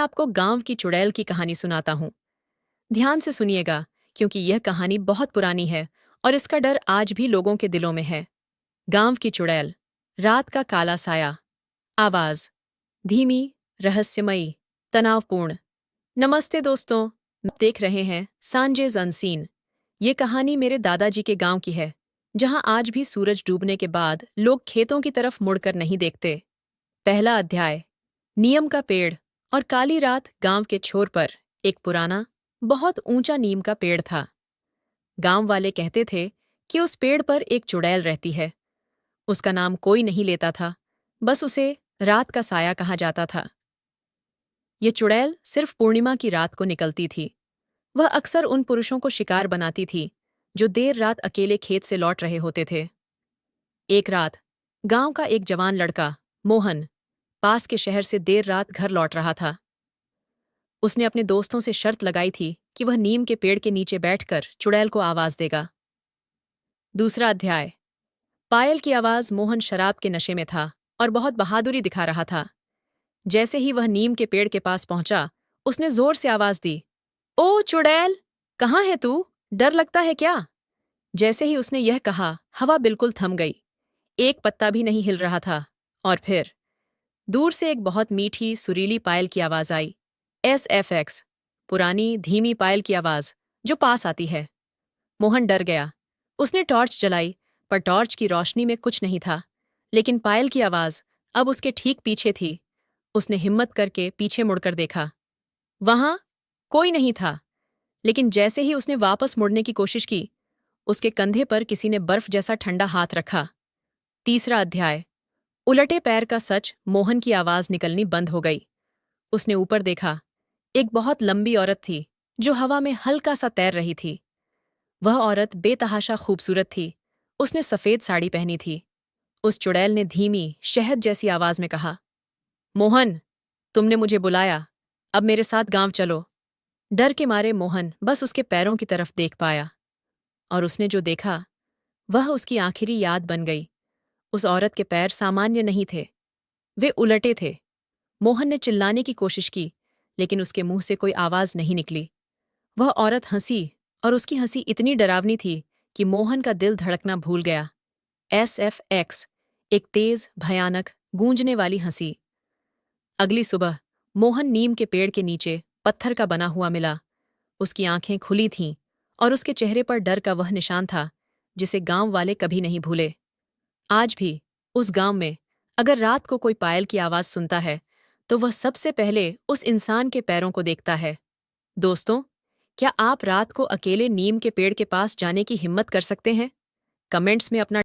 आपको गांव की चुड़ैल की कहानी सुनाता हूँ। ध्यान से सुनिएगा, क्योंकि यह कहानी बहुत पुरानी है और इसका डर आज भी लोगों के दिलों में है। गांव की चुड़ैल। रात का काला साया। आवाज धीमी, रहस्यमयी, तनावपूर्ण। नमस्ते दोस्तों, आप देख रहे हैं सांजेज अनसीन। ये कहानी मेरे दादाजी के गांव की है, जहां आज भी सूरज डूबने के बाद लोग खेतों की तरफ मुड़कर नहीं देखते। पहला अध्याय। नीम का पेड़। और काली रात गांव के छोर पर एक पुराना, बहुत ऊंचा नीम का पेड़ था। गांव वाले कहते थे कि उस पेड़ पर एक चुड़ैल रहती है। उसका नाम कोई नहीं लेता था, बस उसे रात का साया कहा जाता था। ये चुड़ैल सिर्फ पूर्णिमा की रात को निकलती थी। वह अक्सर उन पुरुषों को शिकार बनाती थी जो देर रात अकेले खेत से लौट रहे होते थे। एक रात गांव का एक जवान लड़का, मोहन, पास के शहर से देर रात घर लौट रहा था। उसने अपने दोस्तों से शर्त लगाई थी कि वह नीम के पेड़ के नीचे बैठकर चुड़ैल को आवाज देगा। दूसरा अध्याय। पायल की आवाज। मोहन शराब के नशे में था और बहुत बहादुरी दिखा रहा था। जैसे ही वह नीम के पेड़ के पास पहुंचा, उसने जोर से आवाज दी, ओ चुड़ैल, कहाँ है तू? डर लगता है क्या? जैसे ही उसने यह कहा, हवा बिल्कुल थम गई। एक पत्ता भी नहीं हिल रहा था। और फिर दूर से एक बहुत मीठी, सुरीली पायल की आवाज आई। SFX। पुरानी, धीमी पायल की आवाज जो पास आती है। मोहन डर गया। उसने टॉर्च जलाई, पर टॉर्च की रोशनी में कुछ नहीं था। लेकिन पायल की आवाज अब उसके ठीक पीछे थी। उसने हिम्मत करके पीछे मुड़कर देखा। वहां कोई नहीं था। लेकिन जैसे ही उसने वापस मुड़ने की कोशिश की, उसके कंधे पर किसी ने बर्फ जैसा ठंडा हाथ रखा। तीसरा अध्याय। उलटे पैर का सच। मोहन की आवाज निकलनी बंद हो गई। उसने ऊपर देखा। एक बहुत लंबी औरत थी जो हवा में हल्का सा तैर रही थी। वह औरत बेतहाशा खूबसूरत थी। उसने सफेद साड़ी पहनी थी। उस चुड़ैल ने धीमी, शहद जैसी आवाज में कहा, मोहन, तुमने मुझे बुलाया, अब मेरे साथ गांव चलो। डर के मारे मोहन बस उसके पैरों की तरफ देख पाया। और उसने जो देखा, वह उसकी आखिरी याद बन गई। उस औरत के पैर सामान्य नहीं थे, वे उलटे थे। मोहन ने चिल्लाने की कोशिश की, लेकिन उसके मुंह से कोई आवाज नहीं निकली। वह औरत हंसी, और उसकी हंसी इतनी डरावनी थी कि मोहन का दिल धड़कना भूल गया। SFX। एक तेज, भयानक, गूंजने वाली हंसी। अगली सुबह मोहन नीम के पेड़ के नीचे पत्थर का बना हुआ मिला। उसकी आंखें खुली थीं और उसके चेहरे पर डर का वह निशान था जिसे गांव वाले कभी नहीं भूले। आज भी उस गांव में अगर रात को कोई पायल की आवाज सुनता है, तो वह सबसे पहले उस इंसान के पैरों को देखता है। दोस्तों, क्या आप रात को अकेले नीम के पेड़ के पास जाने की हिम्मत कर सकते हैं? कमेंट्स में अपना